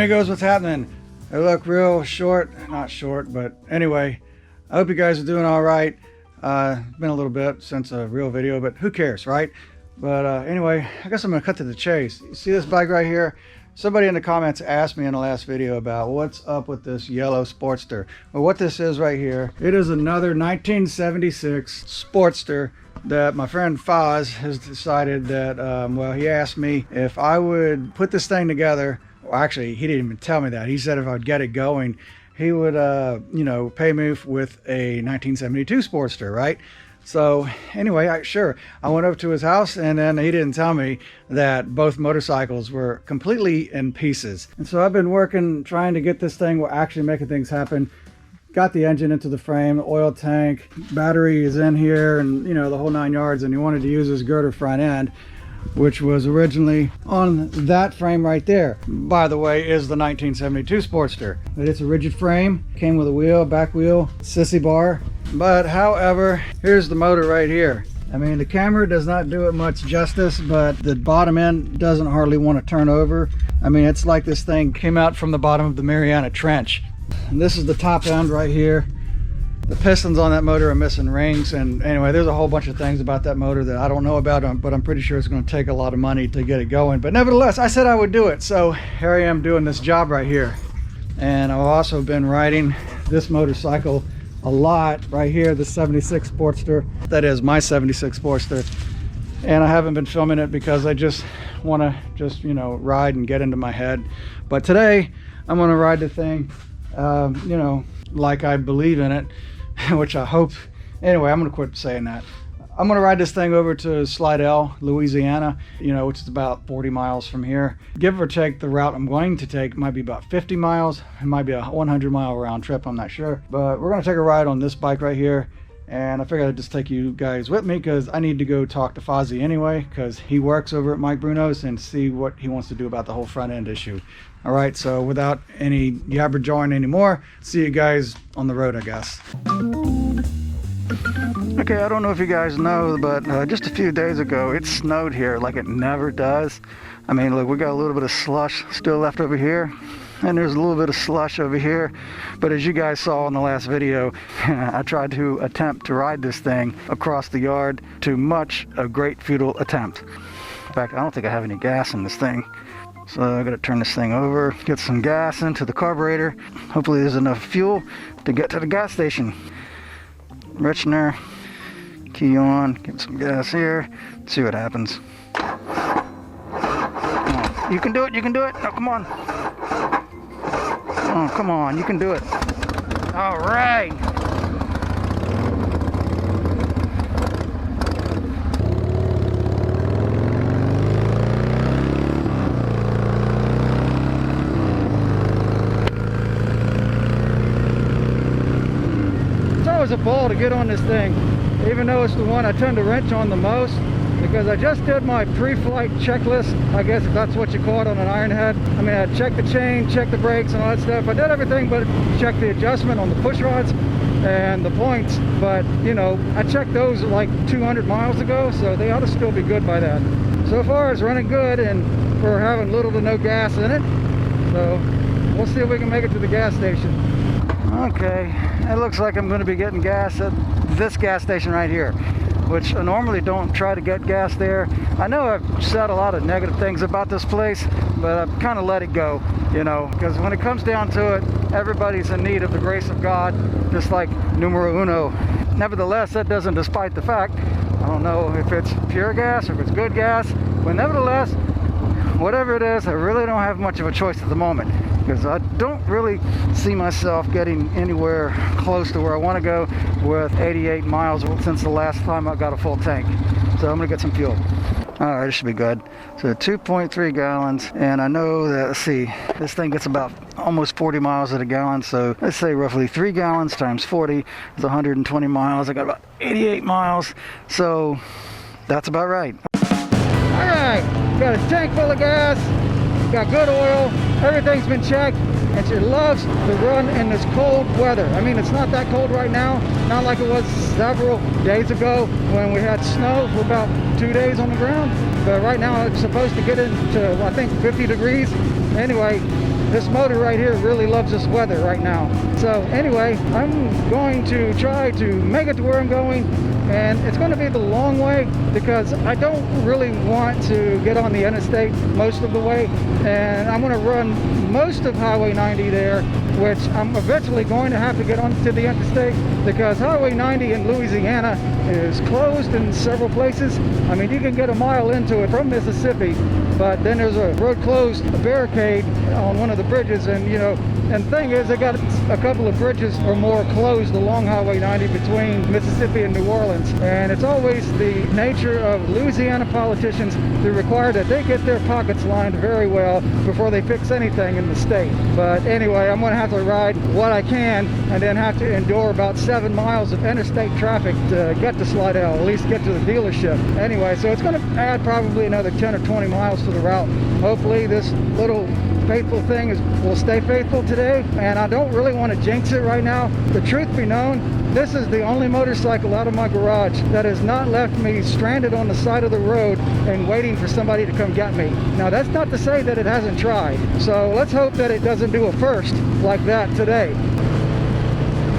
amigos, what's happening? I look real short, not short, but anyway, I hope you guys are doing all right. It's been a little bit since a real video, but who cares, right? But anyway, I guess I'm gonna cut to the chase. You see this bike right here? Somebody in the comments asked me in the last video about what's up with this yellow Sportster. Well, what this is right here, it is another 1976 Sportster that my friend Foz has decided that, well, he asked me if I would put this thing together. Well, actually, he didn't even tell me that. He said if I'd get it going, he would, you know, pay me with a 1972 Sportster, right? So anyway, I went over to his house, and then he didn't tell me that both motorcycles were completely in pieces. And so I've been working, trying to get this thing, we're actually making things happen. Got the engine into the frame, oil tank, battery is in here, and you know, the whole 9 yards. And he wanted to use his girder front end, which was originally on that frame right there. By the way, is the 1972 Sportster. But it's a rigid frame, came with a wheel, back wheel, sissy bar. But however, here's the motor right here. I mean, the camera does not do it much justice, but the bottom end doesn't hardly want to turn over. I mean, it's like this thing came out from the bottom of the Mariana Trench. And this is the top end right here. The pistons on that motor are missing rings, and anyway, there's a whole bunch of things about that motor that I don't know about, but I'm pretty sure it's going to take a lot of money to get it going. But nevertheless, I said I would do it, so here I am doing this job right here. And I've also been riding this motorcycle a lot right here, the 76 Sportster. That is my 76 Sportster. And I haven't been filming it because I just want to you know, ride and get into my head. But today I'm going to ride the thing, you know, like I believe in it, which I hope. Anyway, I'm going to quit saying that. I'm going to ride this thing over to Slidell, Louisiana, you know, which is about 40 miles from here. Give or take, the route I'm going to take might be about 50 miles. It might be a 100-mile round trip, I'm not sure. But we're going to take a ride on this bike right here. And I figured I'd just take you guys with me because I need to go talk to Fozzie anyway, because he works over at Mike Bruno's, and see what he wants to do about the whole front end issue. All right, so without any yabber-jawing anymore, see you guys on the road, I guess. Okay, I don't know if you guys know, but just a few days ago, it snowed here like it never does. I mean, look, we got a little bit of slush still left over here, and there's a little bit of slush over here. But as you guys saw in the last video, I tried to attempt to ride this thing across the yard to a great futile attempt. In fact, I don't think I have any gas in this thing. So I gotta turn this thing over, get some gas into the carburetor. Hopefully there's enough fuel to get to the gas station. Richner, key on, get some gas here, see what happens. You can do it, you can do it. No, come on. Oh, come on, you can do it. All right. It's a ball to get on this thing, even though it's the one I turned the wrench on the most, because I just did my pre-flight checklist, I guess if that's what you call it on an Ironhead. I mean, I checked the chain, checked the brakes and all that stuff. I did everything but check the adjustment on the push rods and the points, but you know, I checked those like 200 miles ago, so they ought to still be good by that. So far it's running good, and we're having little to no gas in it, so we'll see if we can make it to the gas station. Okay, it looks like I'm going to be getting gas at this gas station right here, which I normally don't try to get gas there. I know I've said a lot of negative things about this place, but I've kind of let it go, you know, because when it comes down to it, everybody's in need of the grace of God, just like numero uno. Nevertheless, that doesn't despite the fact, I don't know if it's pure gas or if it's good gas, but nevertheless, whatever it is, I really don't have much of a choice at the moment, because I don't really see myself getting anywhere close to where I want to go with 88 miles since the last time I got a full tank. So I'm gonna get some fuel. All right, this should be good. So 2.3 gallons, and I know that, let's see, this thing gets about almost 40 miles at a gallon, so let's say roughly 3 gallons times 40 is 120 miles. I got about 88 miles, so that's about right. All right, got a tank full of gas, got good oil, everything's been checked, and she loves to run in this cold weather. I mean, it's not that cold right now, not like it was several days ago when we had snow for about 2 days on the ground. But right now it's supposed to get into, I think, 50 degrees. Anyway, this motor right here really loves this weather right now. So anyway, I'm going to try to make it to where I'm going, and it's going to be the long way because I don't really want to get on the interstate most of the way, and I'm going to run most of Highway 90 there, which I'm eventually going to have to get onto the interstate because Highway 90 in Louisiana is closed in several places. I mean, you can get a mile into it from Mississippi, but then there's a road closed barricade on one of the bridges, and you know, and the thing is, they got a couple of bridges or more closed along Highway 90 between Mississippi and New Orleans, and it's always the nature of Louisiana politicians to require that they get their pockets lined very well before they fix anything in the state. But anyway, I'm going to have to ride what I can and then have to endure about 7 miles of interstate traffic to get to Slidell, at least get to the dealership. Anyway, so it's going to add probably another 10 or 20 miles to the route. Hopefully this little faithful thing will stay faithful today, and I don't really want to jinx it right now. The truth be known, this is the only motorcycle out of my garage that has not left me stranded on the side of the road and waiting for somebody to come get me. Now that's not to say that it hasn't tried, so let's hope that it doesn't do a first like that today.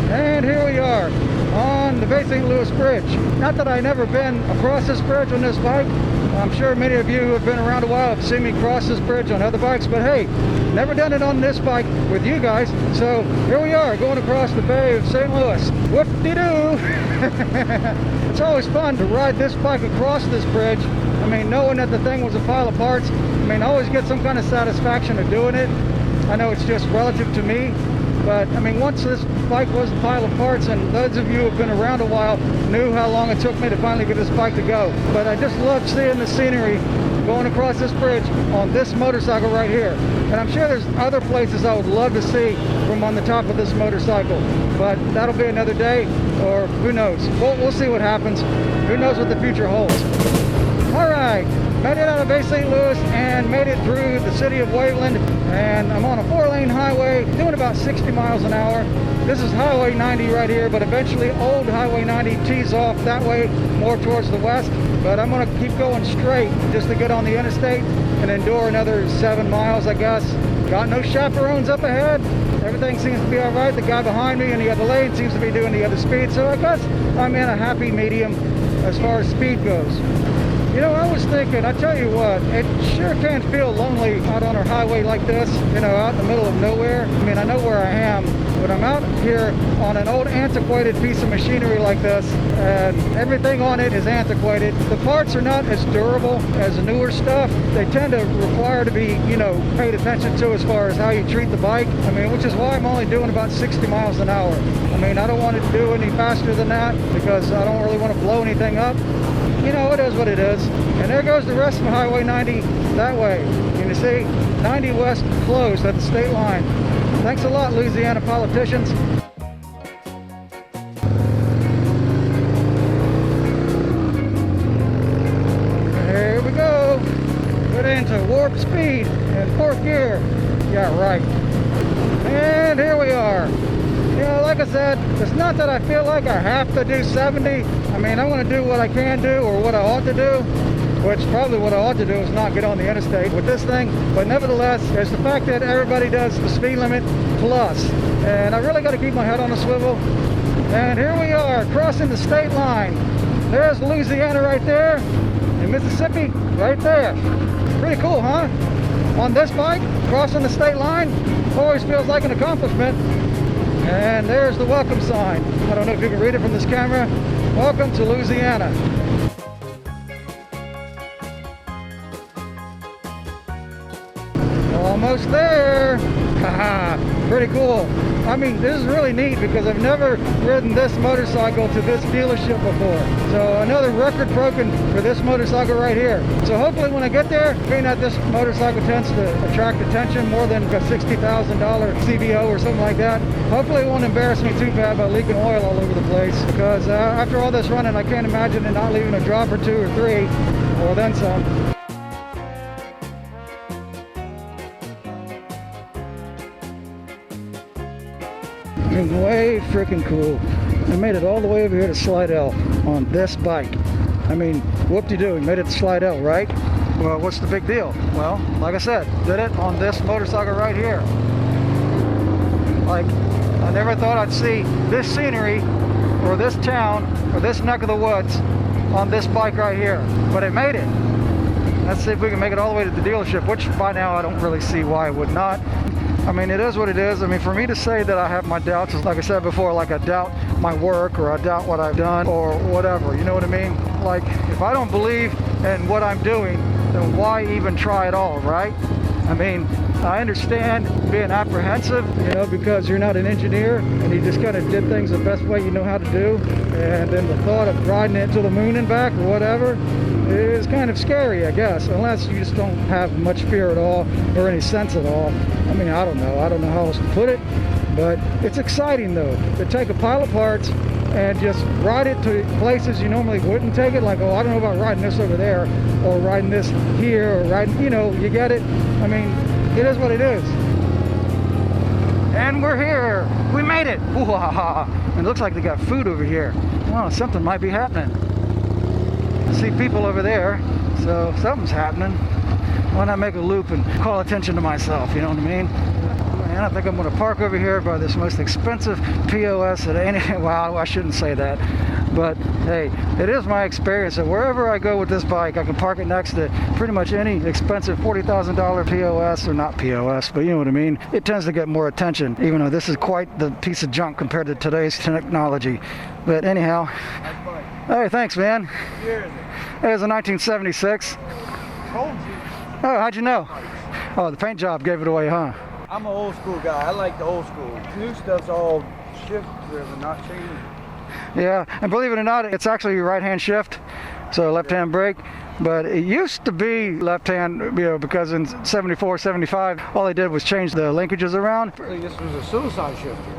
And here we are on the Bay St. Louis Bridge. Not that I've never been across this bridge on this bike. I'm sure many of you who have been around a while have seen me cross this bridge on other bikes, but hey, never done it on this bike with you guys. So here we are going across the Bay of St. Louis. Whoop-de-doo! It's always fun to ride this bike across this bridge. I mean, knowing that the thing was a pile of parts, I mean, I always get some kind of satisfaction of doing it. I know it's just relative to me, but I mean, once this bike was a pile of parts, and those of you who have been around a while knew how long it took me to finally get this bike to go. But I just love seeing the scenery going across this bridge on this motorcycle right here. And I'm sure there's other places I would love to see from on the top of this motorcycle, but that'll be another day, or who knows. We'll see what happens. Who knows what the future holds. All right, made it out of Bay St. Louis and made it through the city of Waveland, and I'm on a 4-lane highway doing about 60 miles an hour. This is Highway 90 right here, but eventually old Highway 90 tees off that way more towards the west, but I'm going to keep going straight just to get on the interstate and endure another 7 miles, I guess. Got no chaperones up ahead. Everything seems to be all right. The guy behind me in the other lane seems to be doing the other speed, so I guess I'm in a happy medium as far as speed goes. You know, I was thinking, I tell you what, it sure can feel lonely out on a highway like this, you know, out in the middle of nowhere. I mean, I know where I am, but I'm out here on an old antiquated piece of machinery like this, and everything on it is antiquated. The parts are not as durable as the newer stuff. They tend to require to be, you know, paid attention to as far as how you treat the bike. I mean, which is why I'm only doing about 60 miles an hour. I mean, I don't want to do any faster than that because I don't really want to blow anything up. You know, it is what it is. And there goes the rest of Highway 90 that way. And you see, 90 West closed at the state line. Thanks a lot, Louisiana politicians. There we go. Put into warp speed in 4th gear. Yeah, right. And here we are. You know, like I said, it's not that I feel like I have to do 70. I mean, I'm going to do what I can do, or what I ought to do, which probably what I ought to do is not get on the interstate with this thing. But nevertheless, it's the fact that everybody does the speed limit plus. And I really got to keep my head on a swivel. And here we are, crossing the state line. There's Louisiana right there, and Mississippi right there. Pretty cool, huh? On this bike, crossing the state line, always feels like an accomplishment. And there's the welcome sign. I don't know if you can read it from this camera. Welcome to Louisiana. Almost there. Haha, pretty cool. I mean, this is really neat because I've never ridden this motorcycle to this dealership before. So another record broken for this motorcycle right here. So hopefully when I get there, being that this motorcycle tends to attract attention more than a $60,000 CVO or something like that, hopefully it won't embarrass me too bad by leaking oil all over the place, because after all this running, I can't imagine it not leaving a drop or 2 or 3, or then some. Way freaking cool. I made it all the way over here to Slidell on this bike. I mean, whoop-de-doo, we made it to Slidell, right? Well, what's the big deal? Well, like I said, did it on this motorcycle right here. Like, I never thought I'd see this scenery or this town or this neck of the woods on this bike right here, but it made it. Let's see if we can make it all the way to the dealership, which by now I don't really see why it would not. I mean, it is what it is. I mean, for me to say that I have my doubts is, like I said before, like I doubt my work or I doubt what I've done or whatever, you know what I mean? Like, if I don't believe in what I'm doing, then why even try at all, right? I mean, I understand being apprehensive, you know, because you're not an engineer and you just kind of did things the best way you know how to do. And then the thought of riding it to the moon and back or whatever is kind of scary, I guess, unless you just don't have much fear at all or any sense at all. I mean, I don't know how else to put it, but it's exciting though, to take a pile of parts and just ride it to places you normally wouldn't take it, like, oh, I don't know about riding this over there, or riding this here, or riding, you know, you get it? I mean, it is what it is. And we're here! We made it! Ooh-ha-ha! And it looks like they got food over here. Oh, something might be happening. I see people over there, so something's happening. Why not make a loop and call attention to myself, you know what I mean? And I think I'm going to park over here by this most expensive POS at any... Well, I shouldn't say that. But, hey, it is my experience that wherever I go with this bike, I can park it next to pretty much any expensive $40,000 POS, or not POS, but you know what I mean. It tends to get more attention, even though this is quite the piece of junk compared to today's technology. But anyhow... Hey, thanks, man. What year is it? It was a 1976. Told you. Oh, how'd you know? Oh, the paint job gave it away, huh? I'm an old school guy. I like the old school. New stuff's all shift driven, not chain. Yeah, and believe it or not, it's actually right-hand shift, so left-hand brake. But it used to be left-hand, you know, because in 74, 75, all they did was change the linkages around. This was a suicide shifter.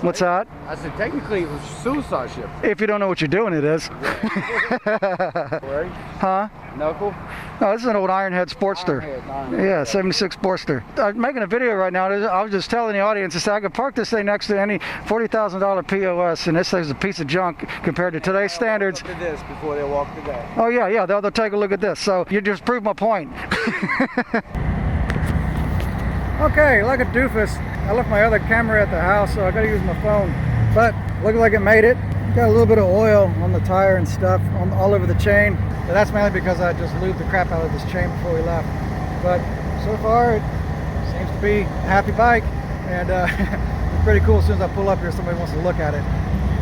What's that? I said technically it was suicide shifter. If you don't know what you're doing, it is. Right? Huh? Knuckle? No, this is an old Ironhead Sportster. Ironhead. Yeah, 76 Sportster. I'm making a video right now. I was just telling the audience, I said I could park this thing next to any $40,000 POS, and this thing's a piece of junk compared to today's standards. Look at this before they walk the day. Oh yeah, they'll take a look at this. So you just proved my point. Okay, like a doofus, I left my other camera at the house, so I gotta use my phone. But looks like it made it. Got a little bit of oil on the tire and stuff all over the chain. But that's mainly because I just lubed the crap out of this chain before we left. But so far, it seems to be a happy bike. And it's pretty cool. As soon as I pull up here, somebody wants to look at it.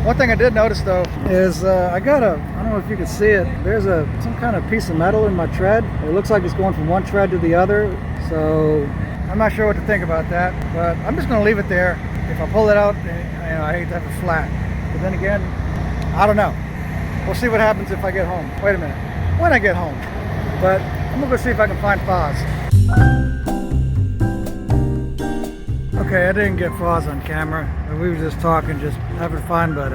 One thing I did notice though is I don't know if you can see it, there's some kind of piece of metal in my tread. It looks like it's going from one tread to the other. So I'm not sure what to think about that, but I'm just going to leave it there. If I pull it out, you know, I hate to have it flat. But then again, I don't know. We'll see what happens if I get home. Wait a minute. When I get home. But I'm going to go see if I can find Foz. Okay, I didn't get Foz on camera. We were just talking, just having fun. But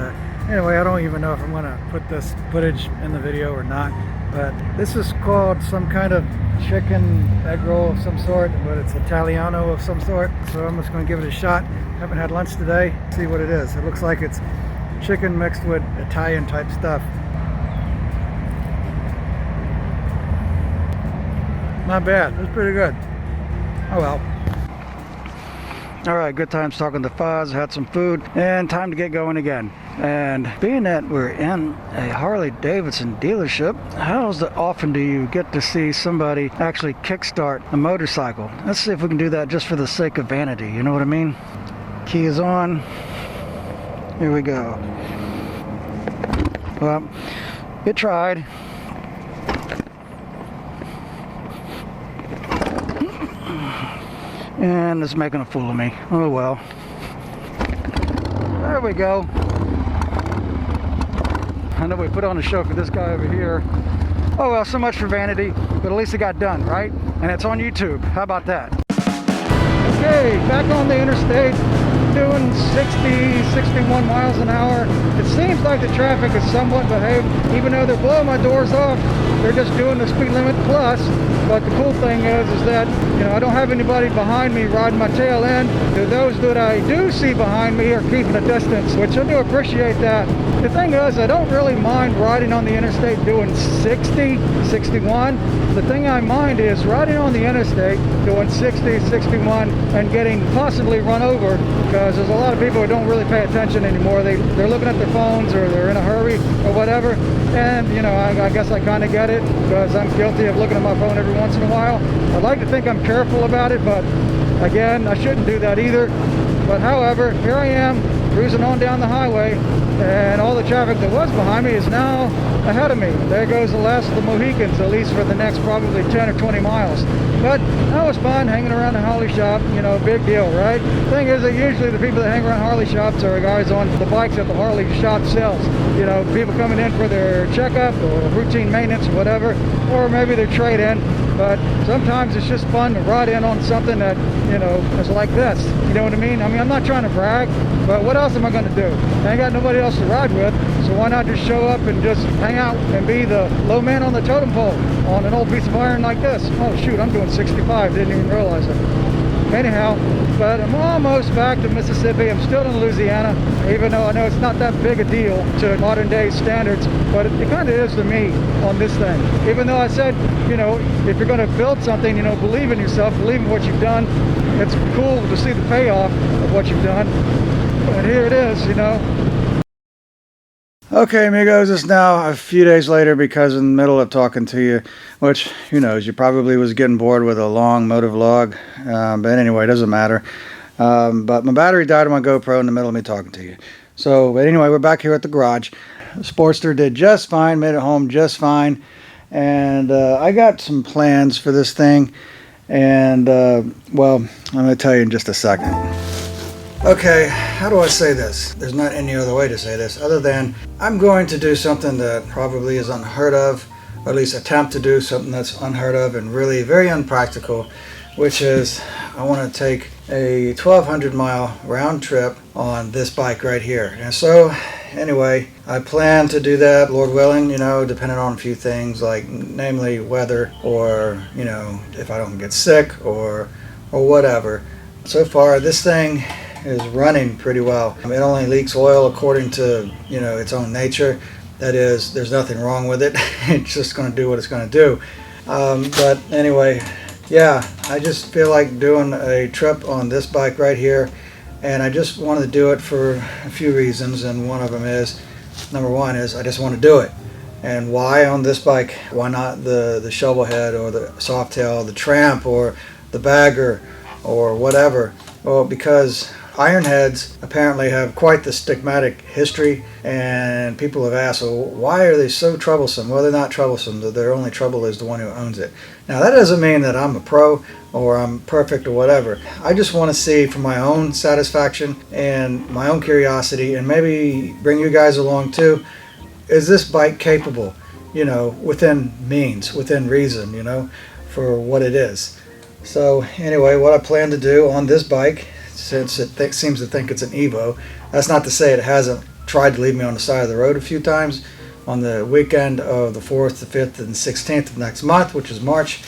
anyway, I don't even know if I'm going to put this footage in the video or not. But this is called some kind of chicken egg roll of some sort, but it's Italiano of some sort. So I'm just going to give it a shot. Haven't had lunch today. See what it is. It looks like it's chicken mixed with Italian type stuff. Not bad. It's pretty good. Oh well. All right, good times talking to Foz, had some food, and time to get going again. And being that we're in a Harley Davidson dealership, how often do you get to see somebody actually kickstart a motorcycle? Let's see if we can do that just for the sake of vanity, you know what I mean? Key is on. Here we go. Well, it tried. And it's making a fool of me. Oh well. There we go. I know we put on a show for this guy over here. Oh well, so much for vanity, but at least it got done, right? And it's on YouTube. How about that? Okay, back on the interstate, doing 60, 61 miles an hour. It seems like the traffic is somewhat behaved, even though they're blowing my doors off. They're just doing the speed limit plus. But the cool thing is that, you know, I don't have anybody behind me riding my tail end. Those that I do see behind me are keeping a distance, which I do appreciate that. The thing is, I don't really mind riding on the interstate doing 60, 61. The thing I mind is riding on the interstate doing 60, 61 and getting possibly run over, because there's a lot of people who don't really pay attention anymore. They're looking at their phones, or they're in a hurry or whatever. And, you know, I guess I kind of get it, because I'm guilty of looking at my phone every once in a while. I'd like to think I'm careful about it, but again, I shouldn't do that either. But however, here I am cruising on down the highway, and all the traffic that was behind me is now ahead of me. There goes the last of the Mohicans, at least for the next probably 10 or 20 miles. But that was fun, hanging around the Harley shop, you know, big deal, right? Thing is that usually the people that hang around Harley shops are guys on the bikes that the Harley shop sells. You know, people coming in for their checkup or routine maintenance or whatever, or maybe their trade-in. But sometimes it's just fun to ride in on something that, you know, is like this. You know what I mean? I mean, I'm not trying to brag, but what else am I going to do? I ain't got nobody else to ride with, so why not just show up and just hang out and be the low man on the totem pole on an old piece of iron like this? Oh shoot, I'm doing 65, didn't even realize it. Anyhow, but I'm almost back to Mississippi. I'm still in Louisiana, even though I know it's not that big a deal to modern day standards, but it kind of is to me on this thing. Even though I said, you know, if you're going to build something, you know, believe in yourself, believe in what you've done. It's cool to see the payoff of what you've done. And here it is, you know. Okay, amigos, it's now a few days later, because in the middle of talking to you, which, who knows, you probably was getting bored with a long motovlog, but anyway, it doesn't matter. But my battery died on my GoPro in the middle of me talking to you. So, but anyway, we're back here at the garage. The Sportster did just fine, made it home just fine, and I got some plans for this thing, and, well, I'm going to tell you in just a second. Okay, how do I say this? There's not any other way to say this other than I'm going to do something that probably is unheard of, or at least attempt to do something that's unheard of and really very unpractical, which is I want to take a 1,200 mile round trip on this bike right here. And so anyway, I plan to do that, Lord willing, you know, depending on a few things, like namely weather, or, you know, if I don't get sick or whatever. So far, this thing is running pretty well. It only leaks oil according to, you know, its own nature. That is, there's nothing wrong with it. It's just going to do what it's going to do. But anyway, yeah, I just feel like doing a trip on this bike right here, and I just wanted to do it for a few reasons, and one of them is, number one is I just want to do it. And why on this bike? Why not the shovelhead or the softail, the tramp or the bagger or whatever? Well, because Ironheads apparently have quite the stigmatic history, and people have asked, well, why are they so troublesome? Well, they're not troublesome. Their only trouble is the one who owns it. Now, that doesn't mean that I'm a pro or I'm perfect or whatever. I just want to see for my own satisfaction and my own curiosity, and maybe bring you guys along too, is this bike capable, you know, within means, within reason, you know, for what it is. So anyway, what I plan to do on this bike, since it seems to think it's an Evo, that's not to say it hasn't tried to leave me on the side of the road a few times. On the weekend of the 4th, the 5th, and 16th of next month, which is March,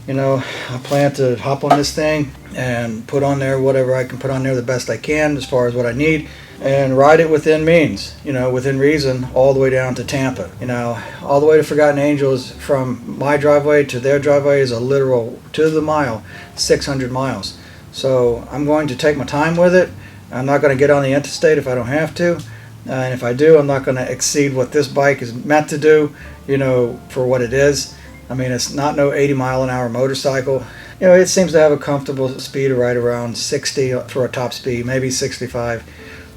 you know, I plan to hop on this thing and put on there whatever I can put on there the best I can as far as what I need, and ride it within means, you know, within reason, all the way down to Tampa. You know, all the way to Forgotten Angels, from my driveway to their driveway is a literal, to the mile, 600 miles. So I'm going to take my time with it. I'm not going to get on the interstate if I don't have to. And if I do, I'm not going to exceed what this bike is meant to do, you know, for what it is. I mean, it's not no 80 mile an hour motorcycle. You know, it seems to have a comfortable speed of right around 60 for a top speed, maybe 65.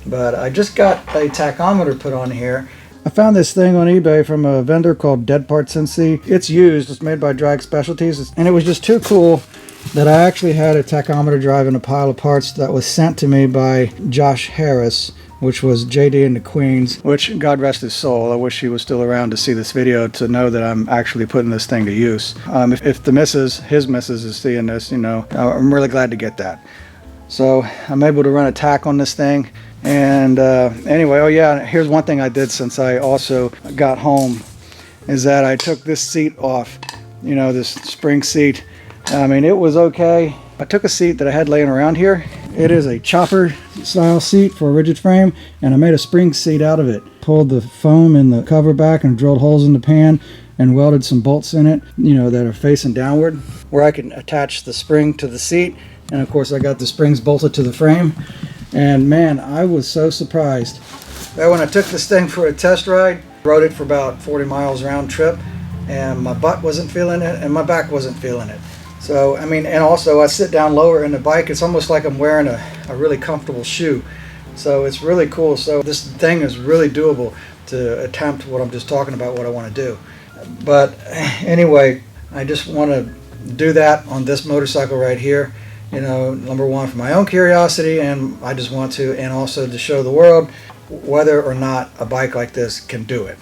But I just got a tachometer put on here. I found this thing on eBay from a vendor called Dead Parts NC. It's used, it's made by Drag Specialties, and it was just too cool that I actually had a tachometer drive in a pile of parts that was sent to me by Josh Harris, which was JD and the Queens, which, God rest his soul, I wish he was still around to see this video to know that I'm actually putting this thing to use. If the missus, his missus, is seeing this, you know, I'm really glad to get that. So I'm able to run a tack on this thing. And anyway, oh yeah, here's one thing I did since I also got home, is that I took this seat off you know, this spring seat. I mean, it was okay. I took a seat that I had laying around here. It is a chopper style seat for a rigid frame, and I made a spring seat out of it. Pulled the foam in the cover back and drilled holes in the pan and welded some bolts in it, you know, that are facing downward, where I can attach the spring to the seat. And of course I got the springs bolted to the frame. And man, I was so surprised that when I took this thing for a test ride, rode it for about 40 miles round trip, and my butt wasn't feeling it and my back wasn't feeling it. So, I mean, and also I sit down lower in the bike, it's almost like I'm wearing a really comfortable shoe. So it's really cool. So this thing is really doable to attempt what I'm just talking about, what I want to do. But anyway, I just want to do that on this motorcycle right here. You know, number one, for my own curiosity, and I just want to, and also to show the world whether or not a bike like this can do it.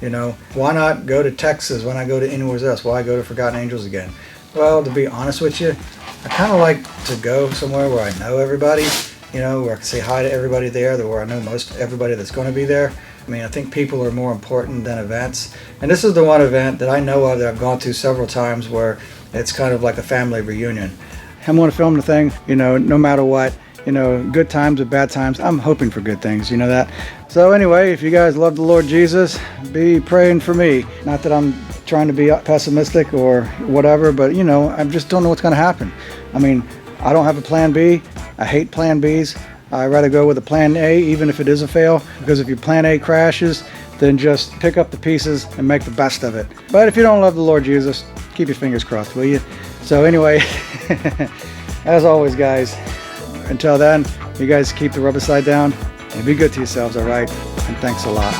You know, why not go to Texas when I go to anywhere else? Why go to Forgotten Angels again? Well, to be honest with you, I kind of like to go somewhere where I know everybody, you know, where I can say hi to everybody there, where I know most everybody that's going to be there. I mean, I think people are more important than events. And this is the one event that I know of that I've gone to several times where it's kind of like a family reunion. I'm going to film the thing, you know, no matter what, you know, good times or bad times. I'm hoping for good things, you know that. So anyway, if you guys love the Lord Jesus, be praying for me. Not that I'm trying to be pessimistic or whatever, but you know, I just don't know what's going to happen. I mean, I don't have a plan B. I hate plan Bs. I'd rather go with a plan A, even if it is a fail, because if your plan A crashes, then just pick up the pieces and make the best of it. But if you don't love the Lord Jesus, keep your fingers crossed, will you? So anyway, as always, guys, until then, you guys keep the rubber side down and be good to yourselves, all right? And thanks a lot.